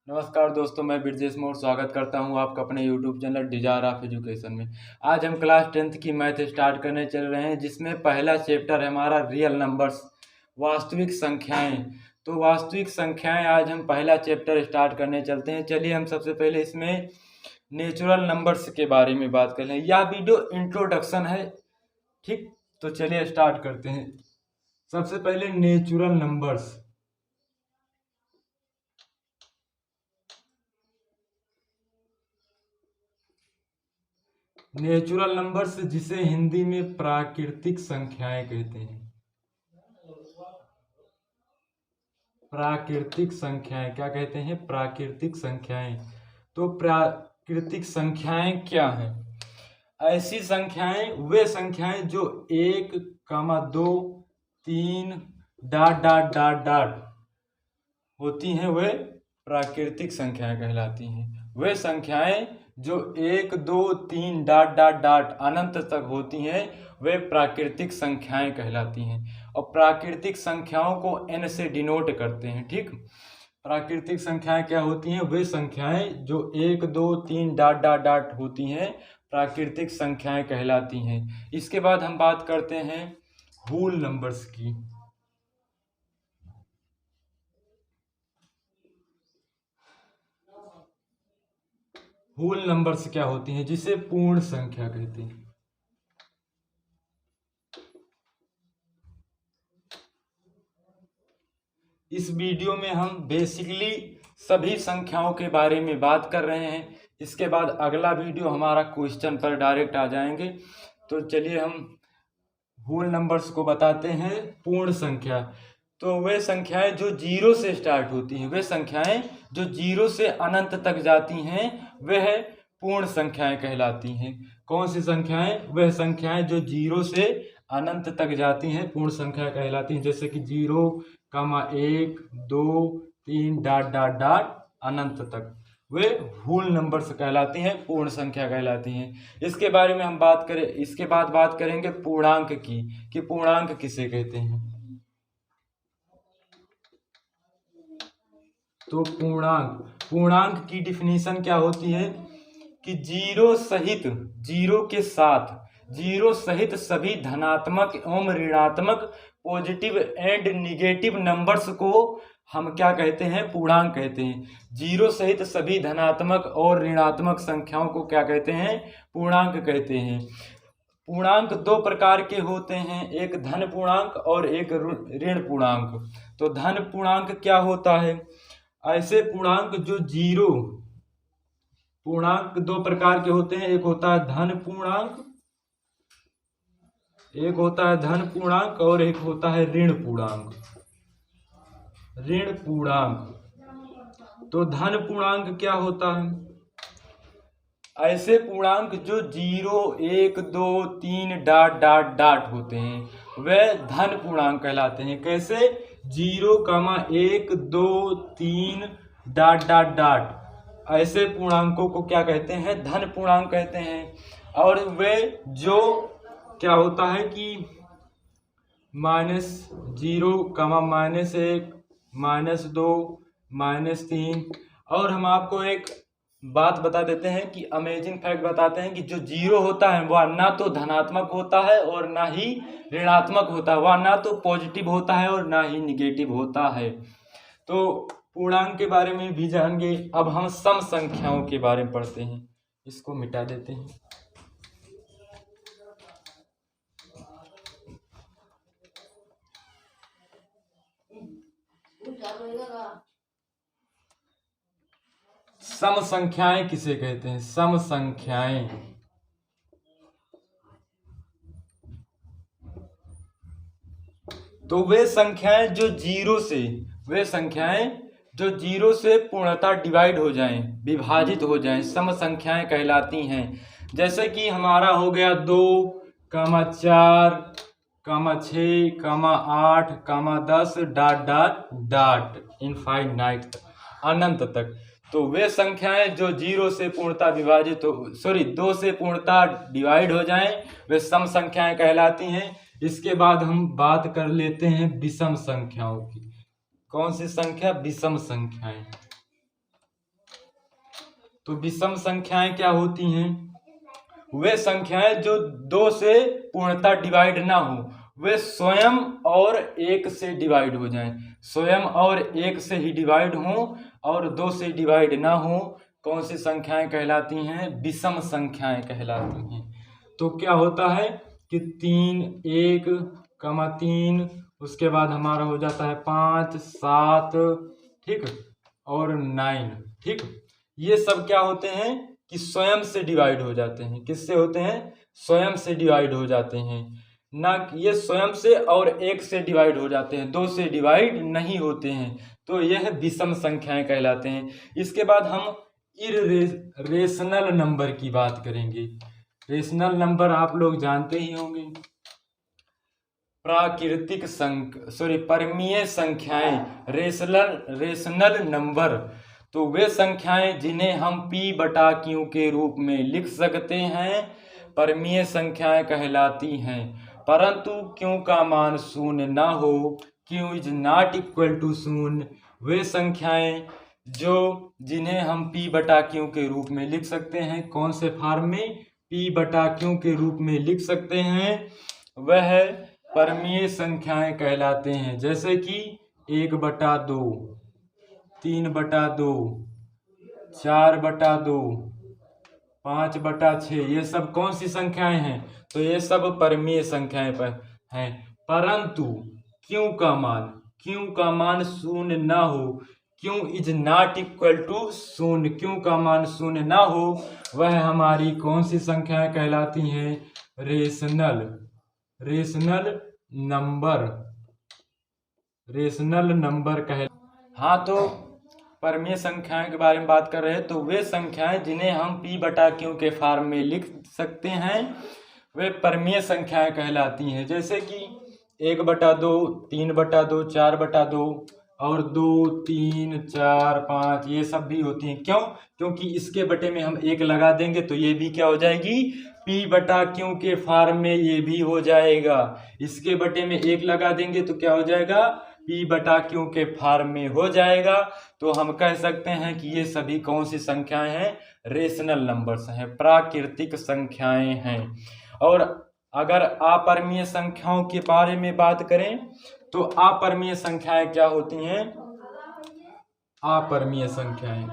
नमस्कार दोस्तों, मैं ब्रजेश मोर स्वागत करता हूं आपका अपने YouTube channel desire of education में। आज हम क्लास 10th की मैथ स्टार्ट करने चल रहे हैं, जिसमें पहला चैप्टर है हमारा रियल नंबर्स, वास्तविक संख्याएं। तो वास्तविक संख्याएं आज हम पहला चैप्टर स्टार्ट करने चलते हैं। चलिए हम सबसे पहले इसमें नेचुरल नंबर्स के बारे में बात कर लें। यह वीडियो इंट्रोडक्शन है, ठीक। तो चलिए स्टार्ट करते हैं। सबसे पहले नेचुरल नंबर्स। नेचुरल नंबर्स जिसे हिंदी में प्राकृतिक संख्याएं कहते हैं। प्राकृतिक संख्याएं क्या कहते हैं? प्राकृतिक संख्याएं। तो प्राकृतिक संख्याएं क्या हैं? ऐसी संख्याएं, वे संख्याएं जो 1, 2, 3 डॉट डॉट डॉट डॉट होती हैं, वे प्राकृतिक संख्याएं कहलाती हैं। वे संख्याएं जो 1, 2, 3 डॉट डॉट डॉट अनंत तक होती हैं, वे प्राकृतिक संख्याएं कहलाती हैं। और प्राकृतिक संख्याओं को n से डिनोट करते हैं, ठीक। प्राकृतिक संख्याएं क्या होती हैं? वे संख्याएं जो 1, 2, 3 डॉट डॉट डॉट होती हैं, प्राकृतिक संख्याएं कहलाती हैं। इसके बाद हम बात करते हैं होल नंबर्स की। होल नंबर्स क्या होती हैं? जिसे पूर्ण संख्या कहते हैं। इस वीडियो में हम बेसिकली सभी संख्याओं के बारे में बात कर रहे हैं। इसके बाद अगला वीडियो हमारा क्वेश्चन पर डायरेक्ट आ जाएंगे। तो चलिए हम होल नंबर्स को बताते हैं। पूर्ण संख्या, तो वे संख्याएं जो 0 से स्टार्ट होती हैं, वे संख्याएं जो 0 से अनंत तक जाती हैं, वह पूर्ण संख्याएं कहलाती हैं। कौन सी संख्याएं? वह संख्याएं जो 0 से अनंत तक जाती हैं, पूर्ण संख्या कहलाती हैं। जैसे कि 0, 1, 2, 3 डॉट डॉट डॉट अनंत तक, वे होल नंबर्स कहलाती हैं, पूर्ण संख्या कहलाती हैं। इसके बारे में हम बात करें, इसके बाद बात करेंगे पूर्णांक की, कि पूर्णांक किसे कहते हैं। तो पूर्णांक की डिफिनीशन क्या होती है? कि जीरो सहित सभी धनात्मक एवं ऋणात्मक, पॉजिटिव एंड निगेटिव नंबर्स को हम क्या कहते हैं? पूर्णांक कहते हैं। जीरो सहित सभी धनात्मक और ऋणात्मक संख्याओं को क्या कहते हैं? पूर्णांक कहते हैं। पूर्णांक दो प्रकार के होते हैं, एक धन पूर्णांक और एक ऋण पूर्णांक। तो धन पूर्णांक क्या होता है? ऐसे पूर्णांक जो जीरो, पूर्णांक दो प्रकार के होते हैं, एक होता है धन पूर्णांक, एक होता है धन पूर्णांक और एक होता है ऋण पूर्णांक। ऋण पूर्णांक। तो धन पूर्णांक क्या होता है? ऐसे पूर्णांक जो 0, 1, 2, 3 डॉट डॉट डॉट होते हैं, वे धन पूर्णांक कहलाते हैं। कैसे? 0, 1, 2, 3 डॉट डॉट डॉट, ऐसे पूर्णांकों को क्या कहते हैं? धन पूर्णांक कहते हैं। और वे जो क्या होता है कि -0, -1, -2, -3। और हम आपको एक बात बता देते हैं कि अमेजिंग फैक्ट बताते हैं कि जो 0 होता है वह ना तो धनात्मक होता है और ना ही ऋणात्मक होता है, वह ना तो पॉजिटिव होता है और ना ही निगेटिव होता है। तो पूर्णांक के बारे में भी जान गए। अब हम सम संख्याओं के बारे में पढ़ते हैं। इसको मिटा देते हैं। सम संख्याएं किसे कहते हैं? सम संख्याएं, तो वे संख्याएं जो 0 से, वे संख्याएं जो 0 से पूर्णतः डिवाइड हो जाएं, विभाजित हो जाएं, सम संख्याएं कहलाती हैं। जैसे कि हमारा हो गया 2, 4, 6, 8, 10 डॉट डॉट डॉट इनफाइनाइट, अनंत तक। तो वे संख्याएं जो 0 से पूर्णतः विभाजित हो, 2 से पूर्णतः डिवाइड हो जाएं, वे सम संख्याएं कहलाती हैं। इसके बाद हम बात कर लेते हैं विषम संख्याओं की। कौन सी संख्या? विषम संख्याएं। तो विषम संख्याएं क्या होती हैं? वे संख्याएं जो 2 से पूर्णतः डिवाइड ना हो, वे स्वयं और 1 से डिवाइड हो जाएं। स्वयं और 1 से ही डिवाइड हों और 2 से डिवाइड ना हो, कौन सी संख्याएं कहलाती हैं? विषम संख्याएं कहलाती हैं। तो क्या होता है कि 3, 1, 3, उसके बाद हमारा हो जाता है 5, 7, ठीक, और 9, ठीक। ये सब क्या होते हैं कि स्वयं से डिवाइड हो जाते हैं। किससे होते हैं? स्वयं से डिवाइड हो जाते हैं। ना ये स्वयं से और 1 से डिवाइड हो जाते हैं, 2 से डिवाइड नहीं होते हैं। तो यह विषम संख्याएं कहलाते हैं। इसके बाद हम इर्रेशनल नंबर की बात करेंगे। रेशनल नंबर आप लोग जानते ही होंगे। परमीय संख्याएं, रेशनल नंबर, तो वे संख्याएं जिन्हें हम P/Q के रूप में लिख सकते हैं, परमीय संख्याएं कहलाती हैं। परंतु Q का मान शून्य ना हो, Q is not equal to शून्य, वे संख्याएं जिन्हें हम P/Q के रूप में लिख सकते हैं, कौन से फॉर्म में? P/Q के रूप में लिख सकते हैं, वह परमीय संख्याएं कहलाते हैं। जैसे कि 1/2, 3/2, 4/2, 5/6, ये सब कौन सी संख्याएं हैं? तो ये सब परमीय संख्याएं हैं। परंतु Q का मान शून्य ना हो, Q is not equal to शून्य, Q का मान शून्य ना हो, वह हमारी कौन सी संख्याएं कहलाती हैं? रेशनल नंबर हाँ, तो परमीय संख्याएं के बारे में बात कर रहे हैं। तो वे संख्याएं जिन्हें हम P/Q के फॉर्म में लिख सकते हैं, वे परमीय संख्याएं कहलाती हैं। जैसे कि 1/2, 3/2, 4/2 और 2, 3, 4, 5, ये सब भी होती हैं। क्यों? क्योंकि इसके बटे में हम 1 लगा देंगे तो ये भी क्या हो जाएगी? P/Q के फॉर्म में ये भी हो जाएगा। इसके बटे में 1 लगा देंगे तो क्या हो जाएगा? P/Q के फॉर्म में हो जाएगा। तो हम कह सकते हैं कि ये सभी कौन सी संख्याएं हैं? रेशनल नंबर्स हैं, प्राकृतिक संख्याएं हैं। और अगर अपरमीय संख्याओं के बारे में बात करें तो अपरमीय संख्याएं क्या होती हैं? अपरमीय संख्याएं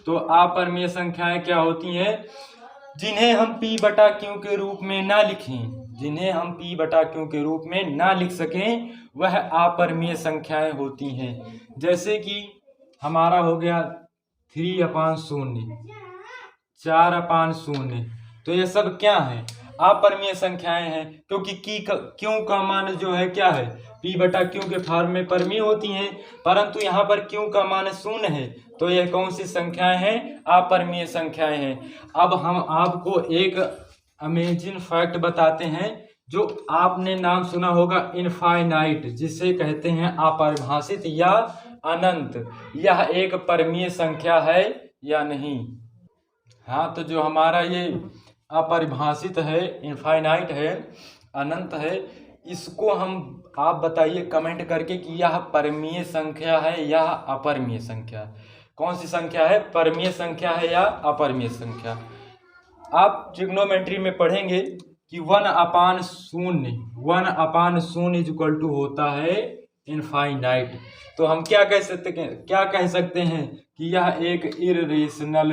तो अपरमीय संख्याएं क्या होती हैं? जिन्हें हम P/Q के रूप में ना लिख सकें, वह अपरमीय संख्याएं होती हैं। जैसे कि हमारा हो गया 3/0, 4/0, तो ये सब क्या है? अपरमीय संख्याएं हैं, क्योंकि Q का मान जो है क्या है? P/Q के फॉर्म में परमीय होती हैं, परंतु यहाँ पर Q का मान शून्य है, तो यह कौन सी संख्याएं हैं? अपरमीय संख्याएं हैं। अब हम आपको एक अमेजिंग फैक्ट बताते हैं, जो आपने नाम सुना होगा इनफाइनाइट, जिसे कहते हैं अपरिभाषित या अनंत। यह एक परमीय संख्या है या नहीं? हाँ, तो जो हमारा ये अपरिभाषित है, इनफाइनाइट है, अनंत है, इसको आप बताइए कमेंट करके कि यह परमीय संख्या है या अपरमीय संख्या। कौन सी संख्या है? परमीय संख्या है या अपरमीय संख्या? आप ट्रिग्नोमेट्री में पढ़ेंगे कि 1/0 इज इक्वल टू होता है इनफाइनाइट। तो हम क्या कह सकते हैं कि यह एक इर्रेशनल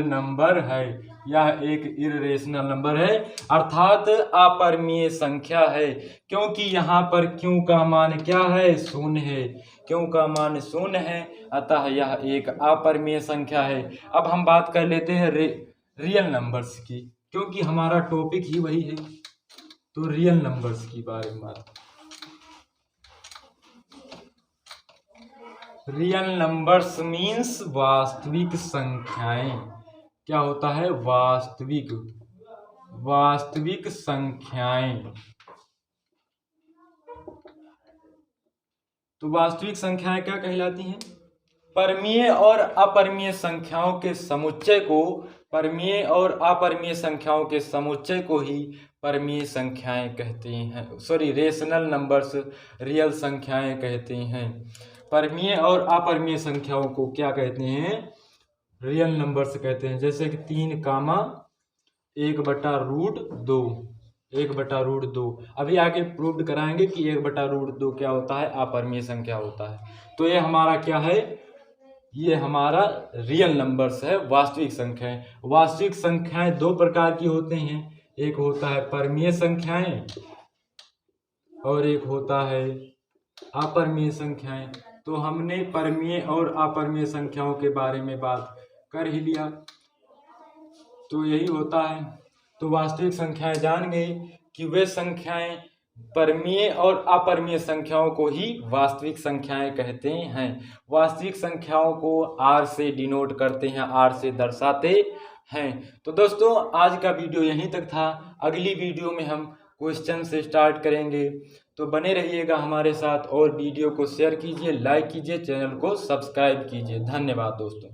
नंबर है, अर्थात अपरमीय संख्या है, क्योंकि यहाँ पर Q का मान क्या है? शून्य है। Q का मान शून्य है, अतः यह एक अपरमीय संख्या है। अब हम बात कर लेते हैं रियल नंबर्स की, क्योंकि हमारा टॉपिक ही वही है। तो रियल नंबर्स की बारे में बात। रियल नंबर्स मीन्स वास्तविक संख्याएं। क्या होता है? वास्तविक संख्याएं। तो वास्तविक संख्याएं क्या कहलाती हैं? परमीय और अपरमीय संख्याओं के समुच्चय को ही परमीय संख्याएं कहते हैं, सॉरी रेशनल नंबर्स रियल संख्याएं कहते हैं। परमीय और अपरमीय संख्याओं को क्या कहते हैं? रियल नंबर्स कहते हैं। जैसे कि 3 कामा 1/√2, 1/√2। अभी आगे प्रूव कराएंगे कि 1/√2 क्या होता है, अपरमीय संख्या होता है। तो ये हमारा क्या है? ये हमारा रियल नंबर्स है, वास्तविक संख्याएं। वास्तविक संख्याएं 2 प्रकार की होते हैं, एक होता है परमीय संख्याएं और एक होता है अपरमीय संख्याएं। तो हमने परमीय और अपरमीय संख्याओं के बारे में बात कर ही लिया, तो यही होता है। तो वास्तविक संख्याएं जान गए कि वे संख्याएं परमीय और अपरमीय संख्याओं को ही वास्तविक संख्याएं कहते हैं। वास्तविक संख्याओं को R से डिनोट करते हैं, R से दर्शाते हैं। तो दोस्तों आज का वीडियो यहीं तक था। अगली वीडियो में हम क्वेश्चन से स्टार्ट करेंगे, तो बने रहिएगा हमारे साथ और वीडियो को शेयर कीजिए, लाइक कीजिए, चैनल को सब्सक्राइब कीजिए। धन्यवाद दोस्तों।